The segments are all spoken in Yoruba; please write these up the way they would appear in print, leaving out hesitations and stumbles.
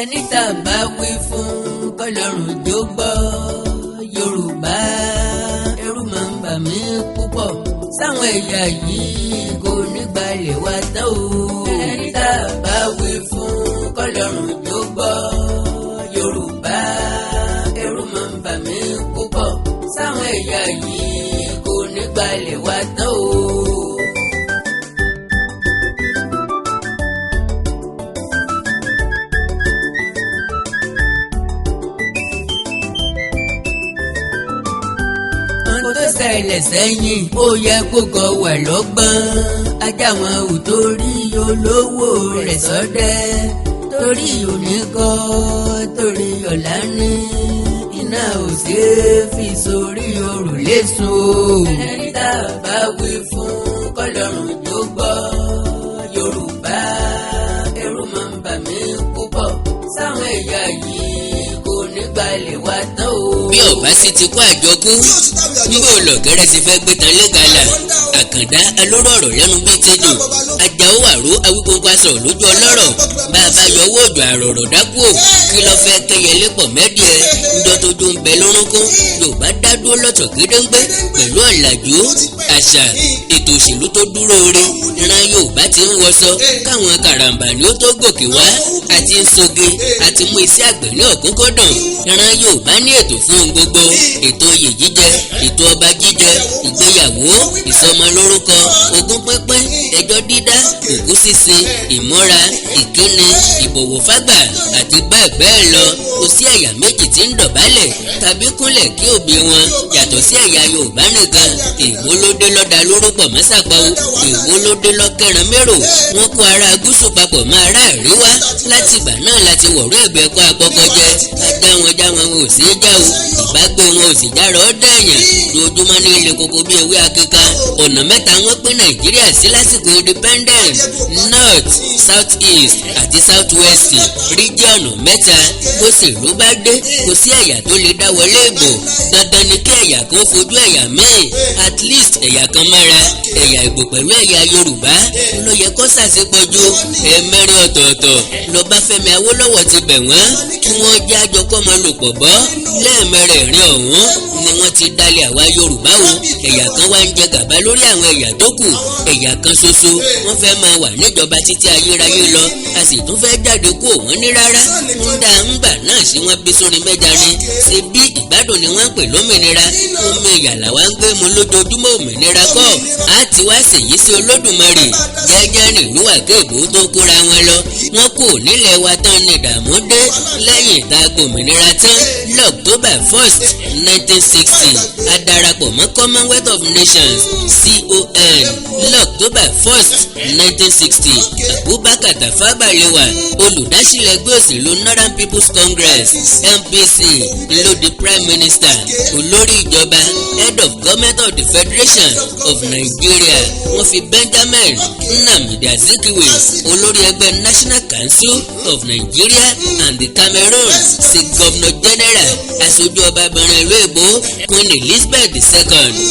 ẹni tá a bá wí fún kọ́lọ́run jó gbọ́. Yorùbá ẹ̀rù máa ń bà mí púpọ̀ sáwọn ẹ̀yà yìí kò ní gbalẹ̀ wá tán o. ẹni tá a bá wí fún kọ́lọ́run jó gbọ́. Yorùbá ẹ̀rù máa ń bà mí púpọ̀ sáwọn ẹ̀yà yìí kò ní gbalẹ̀ wá tán o. tó ṣẹlẹ̀ sẹ́yìn ó yẹ kó kọ wà lọ́gbọ́n. ajá wọn ò torí olówó rẹ̀ sọ́dẹ̀ torí oníkọ́ torí ọ̀la ní iná ò ṣe é fi sórí òrùlé sùn. ẹni tá a bá wí fún kọ́lọ́run jó gbọ́. Yorùbá ẹ̀rù máa ń bà mí púpọ̀ sáwọn ẹ̀yà yìí kò ní gbalẹ̀ wá tán o. bí ọba sì ti kó àjọkú níbo lọ̀gẹ́rẹ́ ti fẹ́ gbé tán lẹ́gàlà àkàndá alóró ọ̀rọ̀ lẹ́nu bíi tẹ́jọ ajáò àró awíkóńkó aṣọ lójú ọlọ́rọ̀ bá a bá yọ owó òjò àròrò dákú ò kí lọ́ọ́ fẹ́ kẹyẹlé pọ̀ mẹ́díẹ̀ ńjọ́ tójú ń bẹ lórúnkún Yorùbá dá dúró lọ́tọ̀ gédéńgbé pẹ̀lú ọ̀làjú àṣà ètò òṣèlú tó dúró re ìran Yorùbá ti ń wọṣọ káwọn karambà ni ó tó gòkè wá àti ń soge àti mú iṣẹ́ àgbẹ̀ ní ọ̀kúnkúndùn ìran Yorùbá ní ètò fún ohun gbogbo ètò oyè jíjẹ ètò ọba jíjẹ ìgbéyàwó ìsọmọlórúkọ ogún pínpín ẹjọ́ dídá òkú sísin ìmúra ìkíni ìbọ̀wọ̀ fágbà àti bẹ́ẹ̀ bẹ́ẹ̀ lọ kò sí ẹ̀yà méjì tí ń dọ̀bálẹ̀ tàbí kúnlẹ̀ kí òbí wọn yàtọ̀ sí ẹ̀yà Yorùbá nìkan ìwólódé lọ́dà lórúkọ mẹ́sàgbà ìwólódé lọ́kẹ́ran mérò wọn kó ara gúúsù papọ̀ mọ́ ará àríwá láti ìgbà náà láti wọ̀rọ̀ ẹ̀bẹ̀ kọ́ àpọ́kọ́jẹ́ ajá wọn ò sí já o ìbágbé wọn ò sì jára ọ́ dẹ̀yàn lójúmọ́ ní ilé koko bí ewé akíkan ọ̀nà mẹ́ta wọ́n pín Nàìjíríà sí lásìkò independence north south east àti south west ríjíọ̀nù mẹ́ta bó sì ló bá dé kò sí ẹ̀yà tó lè dá wọlé ìbò dandan ni kí ẹ̀yà kan fojú ẹ̀yà míì at least ẹ̀yà kan mọ́ra ẹ̀yà Ìgbò pẹ̀lú ẹ̀yà Yorùbá ló yẹ kó ṣàṣepọ̀jù ẹ̀ẹ̀mẹ́rin ọ̀tọ̀ọ̀tọ̀ lọ́báfẹ́mi Awólọ́wọ̀ ti bẹ̀ wọ́n kí wọ́n jẹ́ àjọkọ́mọ lòpọ̀ bọ́ lẹ́ẹ̀mẹ́rẹ̀ẹ̀rin ọ̀hún ni wọ́n ti dalẹ̀ àwa Yorùbá o ẹ̀yà kan wá ń jẹ gàba lórí àwọn ẹ̀yà tó kù ẹ̀yà kan ṣoṣo wọ́n fẹ́ máa wà níjọba títí ayérayé lọ a sì tún fẹ́ jáde kú òun ní rárá ń dá ńgbà náà sí wọ́n bí sórí mẹ́ja ni ṣe bí ìgbádùn ni wọ́n ń pè lómìnira omi ìyàlá wa ń gbé mu lójoojúmọ́ òmìnira kọ́ á ti wá ṣèyí sí Olódùmarè jẹ́jẹ́ nílùú àgéèbó tó kóra wọn lọ wọ́n kò nílẹ̀ wa tán ní ìdààmú dé lẹ́yìn ìta gbòmìnira tán lọ́ọ̀tọ́bà 1st 1960 a darapọ̀ mọ́ Commonwealth of Nations CON lọ́ọ̀tọ́bà 1st 1960 Abubakar Tafawa Balewa olùdásílẹ̀ ẹgbẹ́ òṣèlú Northern People's Congress NPC ló di Prime Minister olórí ìjọba Head of Government of the Federation of Nigeria wọ́n fi Benjamin Nnamdi Azikiwe olórí ẹgbẹ́ National Council of Nigeria and the Cameroon sí Governor General aṣojú ọba bẹ̀rẹ̀ ìlú èbó Queen Elizabeth II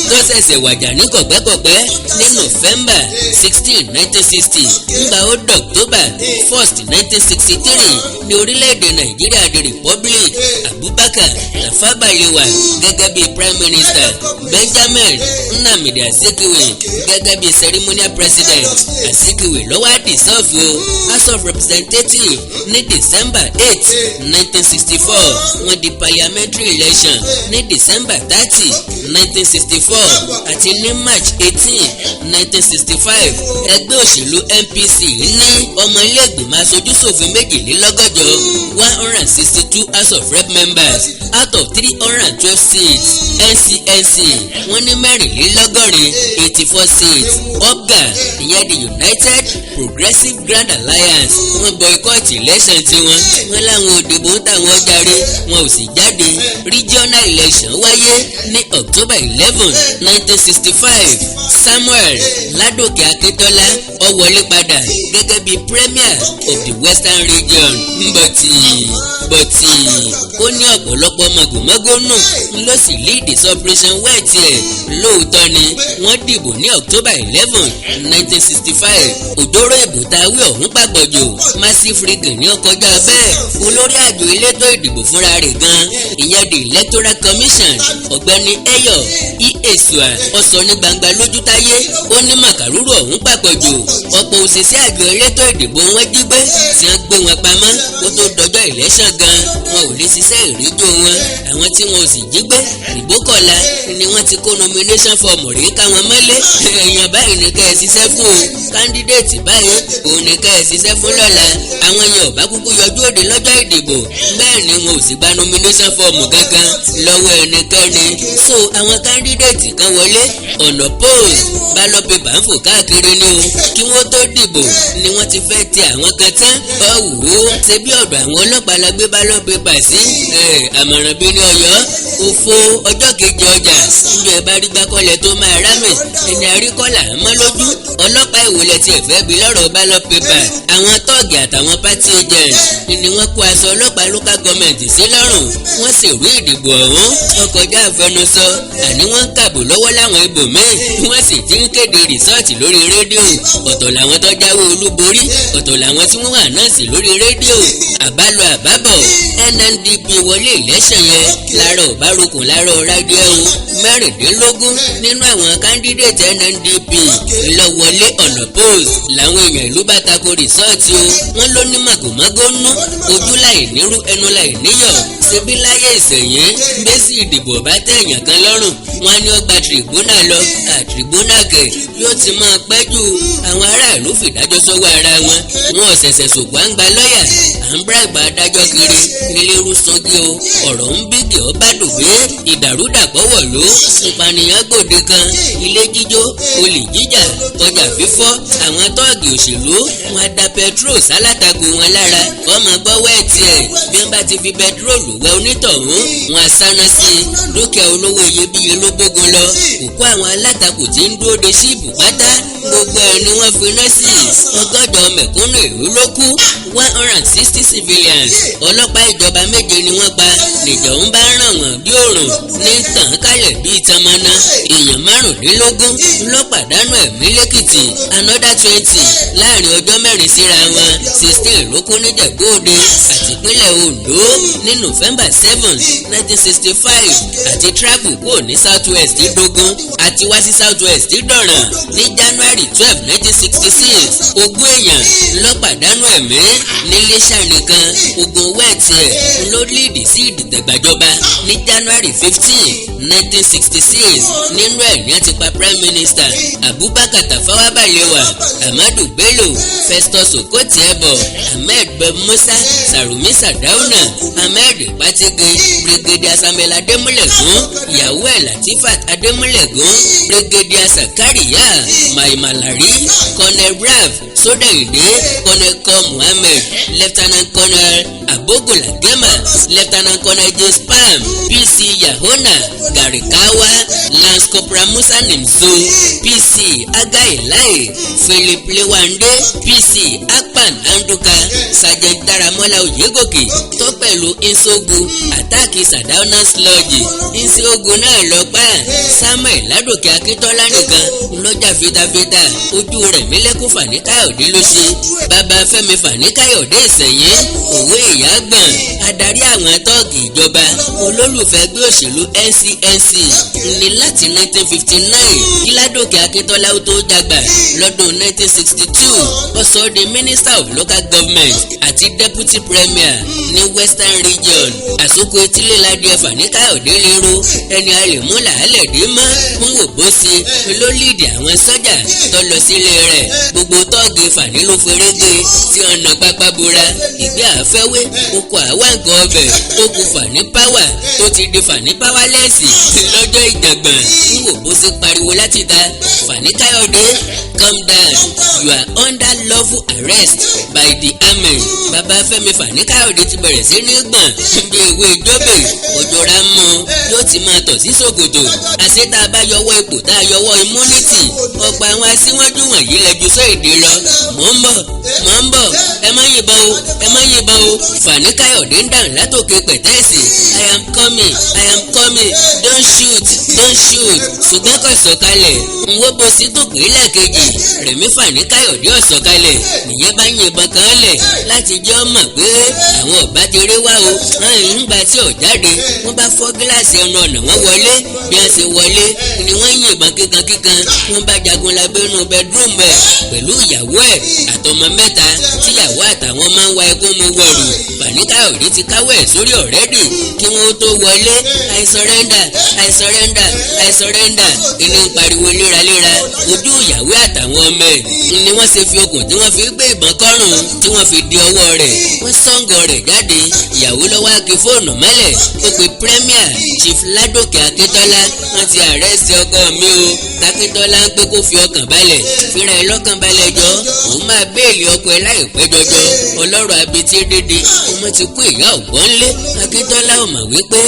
tó ṣẹ̀ṣẹ̀ wàjà ní kọ̀pẹ́kọ̀pẹ́ ní November 16 1960 ńgbà ó October 1st 1963 ní orílẹ̀-èdè Nàìjíríà di Republic Abubakar Tafawa Balewa gẹ́gẹ́ bí Prime Minister Benjamin Nnamdi Azikiwe gẹ́gẹ́ bí ceremonial president Azikiwe ló wá dissolve o House of Representatives ní December 8 1964 wọ́n di parliamentary election ní December 30 1964 àti ní March 18 1965 ẹgbẹ́ òṣèlú NPC ní ọmọ ilé ìgbìmọ̀ aṣojú-ṣòfin méjìlélọ́gọ́jọ 162 House of Rep members out of 312 seats NCNC wọ́n ní mẹ́rìnlélọ́gọ́rin 84 seats UPGA ìyẹn the United Progressive Grand Alliance wọ́n boycott election tiwọn wọ́n láwọn òdìbò ń tàwọn jàre wọn ò sì jáde regional election wáyé ní October 11 1965 Samuel Ládòkè Akíntọ́lá ó wọlé padà gẹ́gẹ́ bí Premier of the Western Region bọ̀tì ó ní ọ̀pọ̀lọpọ̀ mọ̀gòmọ́gó nù ló sì lead the operation wẹ́ẹ̀tì ẹ̀ lóòótọ́ ni wọ́n dìbò ní October 11, 1965 òjòrò ìbò tá a wí ọ̀hún pàgbọ́jò massive rigging ní ọkọjá bẹ́ẹ̀ olórí àjọ elétò ìdìbò fúnra rẹ̀ gan ìyẹn the Electoral Commission ọ̀gbẹ́ni Eyo Iesua ọ̀sọ̀ ní gbangba lójútáyé ó ní màkàrúrù ọ̀hún pàgbọ́jò ọ̀pọ̀ òṣìṣẹ́ àjọ elétò ìdìbò wọn jí gbé tí wọ́n gbé wọn pamọ́ kó tó dọjọ́ election gan wọn ò lè ṣiṣẹ́ ìrìnjò wọn àwọn tí wọn ò sì jí gbé ìgbókọ̀lá ni wọ́n ti kó nomination form rí káwọn mọ́lé èèyàn báyìí ní kẹ́ ẹ ṣiṣẹ́ fún o candidate báyìí òun ní kẹ́ ẹ ṣiṣẹ́ fún lọ́la àwọn yẹn ò bá kúkú yọjú òde lọ́jọ́ ìdìbò bẹ́ẹ̀ ni wọn ò sì gba nomination form gangan lọ́wọ́ ẹnikẹ́ni so àwọn candidate kan wọlé ọ̀nà post ballot paper ń fò káàkiri ni o kí wọ́n tó dìbò ni wọ́n ti fẹ́ ti àwọn kan tán ọ̀wọ́ ṣe bí ọ̀dọ̀ àwọn ọlọ́pàá la gbé ballot paper sí àmọ̀ràn bí ní Ọ̀yọ́ òfo ọjọ́ kejì ọjà níbi ẹ̀ bá rí gbákọ́lẹ̀ tó máa rámẹ̀ ẹni àríkọ́là mọ́ lójú ọlọ́pàá ìwòlẹ̀ tiẹ̀ fẹ́ bí lọ́rọ̀ ballot paper àwọn tọ́ọ̀gì àtàwọn party agent ni wọ́n kó aṣọ ọlọ́pàá local government sí lọ́rùn wọ́n sì rú ìdìbò ọ̀hún ọkọjá àfẹnusọ àní wọ́n ń kàbò lọ́wọ́ láwọn ibòmíì wọ́n sì ti ń kéde rìsọ́ọ̀tì lórí rédíò ọ̀tọ̀ làwọn tó jáwé olúborí ọ̀tọ̀ làwọn tí wọ́n wà náà sí lórí rédíò àbálò àbábọ̀ NNDP wọlé election yẹn láàárọ̀ òbárokùn láàárọ̀ rádíò mẹ́rìndínlógún nínú àwọn candidate NNDP lọ́wọ́lé ọ̀nà post làwọn èèyàn ìlú bá tako rìsọ́ọ̀tì o wọ́n ló ní màgòmágó nú ojú láì nírú ẹnu láì níyọ̀ ṣebí láyé ìsẹ̀yìn bẹ́sì ìdìbò bá tẹ̀yàn kan lọ́rùn wọn ni ó gba tribuna lọ àtribuna kẹ̀ yóò ti máa pẹ́ jù àwọn aráàlú fìdájọ́ sọ́wọ́ ara wọn wọn ò ṣẹ̀ṣẹ̀ ṣògbó à ń gba lọ́ọ̀yà à ń bíráìbà adájọ́ kiri nílẹ̀rú sangi o ọ̀rọ̀ ń bígì ọ́ bá dògbé ìdàrúdàpọ̀ wọ̀ ló ìpànìyàn gbòde kan ilé jíjó olè jíjà ọjà fífọ́ àwọn tọ́ọ̀gì òṣèlú wọn da petrol sálátakò wọn lára ọmọ gbọ́wọ́ ẹ̀ tiẹ̀ bí wọ́n bá ti fi pẹtrólù wẹ onítọ̀hún wọn sáná sí i dúkìá olówó iyebíye ló gbógun lọ òkú àwọn alátakò tí ń dúró de síìbù pátá gbogbo ẹ̀ ni wọ́n fi ná sí ọgọ́dọ̀ mẹ̀kúnnù ìlú ló kú 160 civilians ọlọ́pàá ìjọba méje ni wọ́n pa nìjọ ń bá ràn wọ́n bí òrùn ní tàn kálẹ̀ bíi tamana èèyàn márùndínlógún ló pàdánù ẹ̀mí lẹ́kìtì another 20 láàrin ọjọ́ mẹ́rin síra wọn 16 ló kú níjẹ̀bú-òde àti ìpínlẹ̀ Ondo ní November 7 1965 àti travel kúrò ní South West dógún àti wá sí South West dọ̀ràn ní January 12 1966 ogún èèyàn ló pàdánù ẹ̀mí ní Iléṣà nìkan ogun wẹ́ẹ̀tì ẹ̀ ló líìdì sí ìdìtẹ̀gbàjọba ní January 15 1966 nínú ẹ̀ ní àti pa Prime Minister Abubakar Tafawa Balewa Ahmadu Bello Festus Okotie-Eboh Ahmed Ben Musa Sarumi Sardauna Ahmed Patigi Brigadier Samuel Adémúlẹ̀gún ìyàwó ẹ̀ Latifat Adémúlẹ̀gún Brigadier Sakaria Mai Malari Colonel Brav Sódẹ̀yìndé Colonel Kom Muhammed Lieutenant Colonel Abogola Gema Lieutenant Colonel J. Spam PC Yahona Garikawa Lance Corporal Musa Nimzo PC Agailai Philip Lewande PC Akpan Anduka Sergeant Daramola Oyegoke tó pẹ̀lú Insogu àtàkì Sardauna's Lodge Insogu náà lọ pa Samuel Ládòkè Akíntọ́lá nìkan lọ́jà fitafita ojú rẹ̀ mílẹ̀kùn Fani Káyọ̀dé ló ṣe bàbá Fẹ́mi Fani Káyọ̀dé ìsẹ̀yìn òwe ìyá gbọ̀n adarí àwọn tọ́ọ̀gì ìjọba olólùfẹ́ ẹgbẹ́ òṣèlú NCNC ní láti 1959 kí Ládòkè Akíntọ́lá ó tó dàgbà lọ́dún 1962 ó sọ di Minister of Local Government àti Deputy Premier ní Western Region àsokò etíléládìẹ Fani Káyọ̀dé lérò ẹni a lè mú làálẹ̀ dé mọ́ fún òbóṣe ló líìdì àwọn sọ́jà tó lọ sílé rẹ̀ gbogbo tọ́ọ̀gì Fani ló ferege tí ọ̀nà pápá bora ìgbé àfẹ́wé oko àwa nǹkan ọbẹ̀ tó kù Fani Power tó ti di Fani Powerless lọ́jọ́ ìjàngbọ̀n n wò bó ṣe pariwo láti ta Fani Káyọ̀dé calm down you are under lawful arrest by the army. bàbá Fẹ́mi Fani Káyọ̀dé ti bẹ̀rẹ̀ sí ní gbọ̀n bí ewé jóbè òjòrà mọ́ yóò ti máa tọ̀ sí ṣòkòtò. àṣé tá a bá yọwọ́ ipò tá a yọwọ́ immunity ọ̀pọ̀ àwọn aṣíwájú wọ̀nyí lẹ́jú sọ èdè lọ. mò ń bọ̀ ẹ má yìnbọn o Fani Káyọ̀dé ń dàn látòkè pẹ̀tẹ́ẹ̀sì I am coming don't shoot ṣùgbọ́n kò sọ̀kalẹ̀ n wo bó sí tó pé lẹ́ẹ̀kejì Rẹ̀mí Fani Káyọ̀dé ọ̀sọ̀kalẹ̀ nìyẹn bá yìnbọn kan lẹ̀ láti jẹ́ ọmọ pé àwọn ọ̀bá ti rí wá o ńgbà tí ò jáde wọ́n bá fọ́ gíláàsì ẹnu ọ̀nà wọn wọlé bí wọ́n ṣe wọlé ni wọ́n yìnbọn kíkankíkan wọ́n bá jagun labẹ́nu bedroom ẹ̀ pẹ̀lú ìyàwó ẹ̀ àtọmọ mẹ́ta tíyàwó àtàwọn máa ń wa ẹkún mu wọ̀rù. Fani Káyọ̀dé ti káwọ́ ẹ̀ sórí ọ̀rẹ́dì kí wọ́n tó wọlé I surrender ìní ń pariwo léraléra ojú ìyàwó àtàwọn ọmọ ẹ̀ ni wọ́n ṣe fi okùn tí wọ́n fi gbé ìbọn kọ́rùn tí wọ́n fi di ọwọ́ rẹ̀ wọ́n sọ́ngọ̀ rẹ̀ jáde ìyàwó lọ́wọ́ akí fóònù mọ́lẹ̀ ó pe premier Chief Ládòkè Akíntọ́lá wọ́n ti àrẹ́sì ọkọ mi o Akíntọ́lá ń pé kó fi ọkàn balẹ̀ fira ẹ lọ́kàn balẹ̀ jọ òun máa béèlì ọkọ ẹ láìpẹ́ jọjọ ọlọ́rọ̀ abetí dédé ọmọ ti kú ìyá ògbọ́nlé Akíntọ́lá ò mà wípé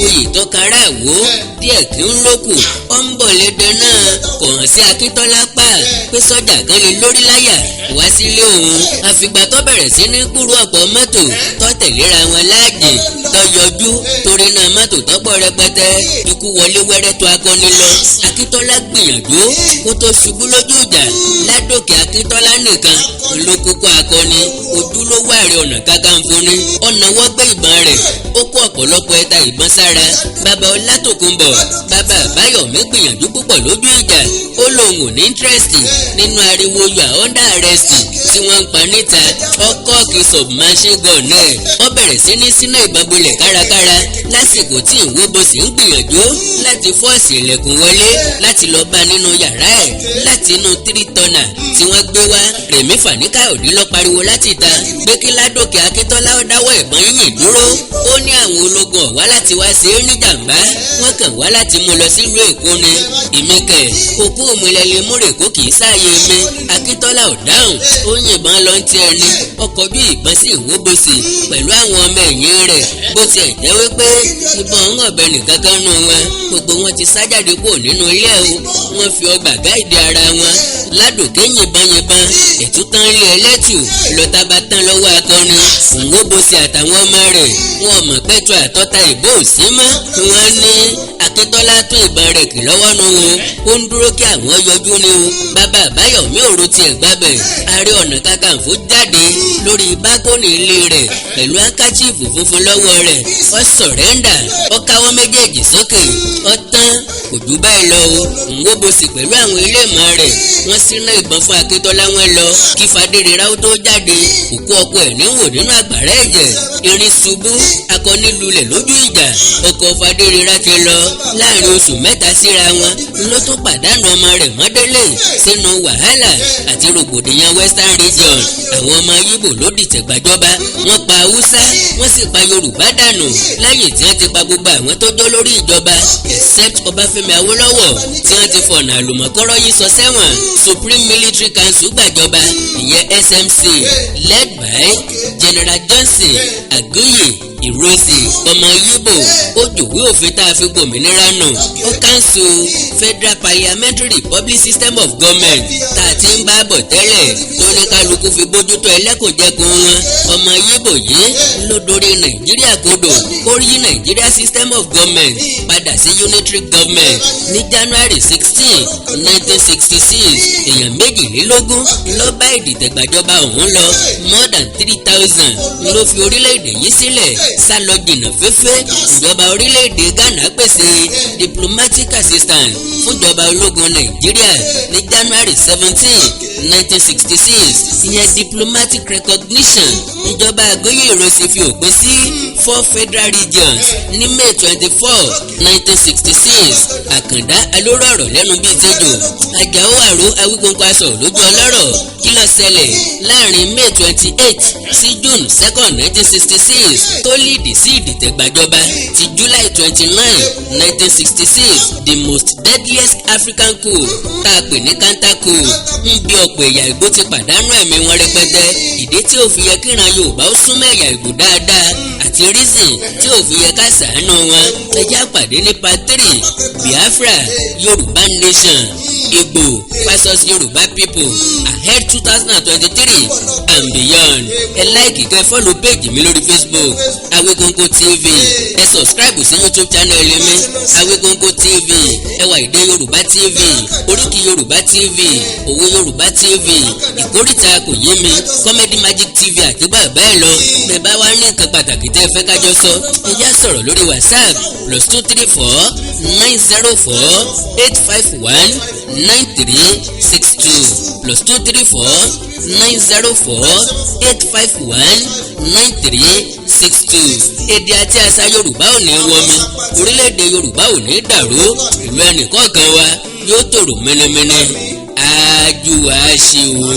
oyè tọkara àwò díẹ̀ kí ń lókù ó ń bọ̀ lẹ́dẹ̀ náà kò hàn sí Akíntọ́lá pa pé sọ́jà kan lè lórí láyà wá sílé òun àfìgbà tó bẹ̀rẹ̀ sí ní kúrú ọ̀pọ̀ mọ́tò tó tẹ̀léra wọn láàjì tó yọjú torí náà mọ́tò tọ́pọ̀ rẹpẹtẹ ikú wọlé wẹ́rẹ́ tó akọni lọ Akíntọ́lá gbìyànjú kó tó ṣubú lójú ìjà Ládòkè Akíntọ́lá nìkan ló kókó akọni ojúlówó Ààrẹ Ọ̀nà Kakanfò ni ọ̀nà wọ́n gbé ìbọn rẹ̀ ó kó ọ̀pọ̀lọpọ̀ ẹ̀ta ìbọn sára bàbá Ọlátòkunbọ̀ bàbá Àbáyọ̀mí gbìyànjú púpọ̀ lójú ìjà ó lóun ò ní interest nínú ariwo you are under arrest tí wọ́n ń pa níta ọkọ̀ kì submachine gun ẹ̀ ó bẹ̀rẹ̀ sí ní sínú ìbọn bolẹ̀ kárakára lásìkò tí ìwóbosì ń gbìyànjú láti fọ́ọ̀sì ilẹ̀kùn wọlé láti lọ bá nínú yàrá ẹ̀ láti inú 3 tọ́nà tí wọ́n gbé wá Rẹ̀mí Fani Káyọ̀dé lọ pariwo láti ta pé kí Ládòkè Akíntọ́lá ó dáwọ́ ìbọn yínyìn dúró ó ní àwọn ológun ọ̀wá láti wá ṣe é níjàmbá wọ́n kàn wá láti mú lọ sílùú Èkó ni èmi kẹ̀ òkú òmìnirẹ́lẹ̀ múrèkó kì í sáàyè mi Akíntọ́lá ò dáhùn ó yìnbọn lọ ń tiẹ̀ ni ọkọ̀ ojú ìbọn sí ìwóbosì pẹ̀lú àwọn ọmọ ẹ̀yìn rẹ̀ bó tiẹ̀ jẹ́ wípé ìbọn ń ọ̀bẹ nìkan kan nù wọn gbogbo wọn ti sá jáde kúrò nínú ilé o wọ́n fi ọgbà gáìdì ara wọn Ládòkè yìnbọn ètútàn ilé ẹlẹ́tù lọ́tà bá tán lọ́wọ́ akọni ìwóbosì àtàwọn ọmọ rẹ̀ wọn mọ̀ pẹ́tù àtọ́ta ìbò sí mọ́ wọn ní Akíntọ́lá tún ìbọn rẹ̀ kì lọ́wọ́ nu o ó ń dúró kí àwọn yọjú ni o bàbá Àbáyọ̀mí òru tiẹ̀ gbábẹ̀ Ààrẹ Ọ̀nà Kakanfò jáde lórí bákónì ilé rẹ̀ pẹ̀lú ákáchífù funfun lọ́wọ́ rẹ̀ ó sọ̀rẹ́ndà ó káwọ́ méjèèjì sókè ó tán kò jù báyìí lọ o ìwóbosì pẹ̀lú àwọn iléèmọ̀ rẹ̀ wọ́n síná ìbọn fún Akíntọ́lá wọn lọ kí Fadérera ó tó jáde òkú ọkọ ẹ̀ níwò nínú àgbàrá ẹ̀jẹ̀ irin ṣubú akọni lulẹ̀ lójú ìjà ọkọ Fadérera ti lọ láàrin oṣù mẹ́ta síra wọn ló tún pàdánù ọmọ rẹ̀ mọ́délé sínú wàhálà àti rògbòdìyàn Western Region àwọn ọmọ Yíbò ló dìtẹ̀ gbàjọba wọ́n pa Haúsá wọ́n sì pa Yorùbá dànù lẹ́yìn tí wọ́n ti pa gbogbo àwọn tó jọ lórí ìjọba except Ọbáfẹ́mi Awólọ́wọ̀ tí wọ́n ti fọ̀nà àlùmọ̀kọ́rọ́ yìí sọ sẹ́wọ̀n Supreme Military Council gbàjọba ìyẹn SMC led by General Johnson Aguiyi Ironsi ọmọ Yíbò ó jòwé òfin tá a fi gbòmìnira nù ó kánṣu Federal Parliamentary Republic System of Government tá a ti ń bá bọ̀ tẹ́lẹ̀ tó ní kálukú fi bójútó ẹlẹ́kùnjẹkùn wọn ọmọ Yíbò yìí ló dorí Nàìjíríà kodò ó yí Nàìjíríà System of Government padà sí Unitary Government ní January 16, 1966 èèyàn 22 ló bá ìdìtẹ̀gbàjọba ọ̀hún lọ more than 3,000 ló fi orílẹ̀-èdè yìí sílẹ̀ sálọ jìnnà fẹ́fẹ́ ìjọba orílẹ̀-èdè Ghana pèsè diplomatic assistance fúnjọba ológun Nàìjíríà ní January 17, 1966 ìyẹn diplomatic recognition ìjọba Àgóyèrò sì fi òpin sí 4 federal regions ní May 24 1966 Àkàndá alóró ọ̀rọ̀ lẹ́nu bíi tẹ́jọ́ Àjàó Àró Awíkóńkó aṣọ lójú ọlọ́rọ̀ kí ló ṣẹlẹ̀ láàrin May 28 sí June 2 1966 tó líìdì sí ìdìtẹ̀gbàjọba ti July 29 1966 the most deadliest African coup tá a pè ní counter coup ń bí ọ̀pọ̀ ẹ̀yà Ìgbò ti pàdánù ẹ̀mí wọn rẹpẹtẹ ìdí tí ò fi yẹ kíran Yorùbá ó súnmọ́ ẹ̀yà Ìgbò dáadáa àti reason tí ò fi yẹ ká ṣàánú wọn ẹjẹ́ àpàdé ní part 3 Biafra Yorùbá nation Igbo versus Yorùbá people ahead 2023 and beyond ẹ láìkì kẹ́ fọ́lù péjì mi lórí Facebook Awíkóńkó TV ẹ subscribe sí YouTube channel mi Awíkóńkó TV ẹwà èdè Yorùbá TV oríkì Yorùbá TV òwe Yorùbá TV ìkórìtà kò yé mi Comedy Magic TV àti bẹ́ẹ̀ bẹ́ẹ̀ lọ bẹ́ẹ̀ bá wá ní nǹkan pàtàkì tẹ́ ẹ fẹ́ kájọ sọ ẹ já sọ̀rọ̀ lórí WhatsApp +234 904 851 9362 +234 904 851 9362 èdè àti àṣà Yorùbá ò ní wọmi orílẹ̀-èdè Yorùbá ò ní dàrú ìlú ẹnìkọ̀ọ̀kan wa yóò tòrò mẹ́nẹ́mẹ́nẹ́ àjùwà ṣe wò.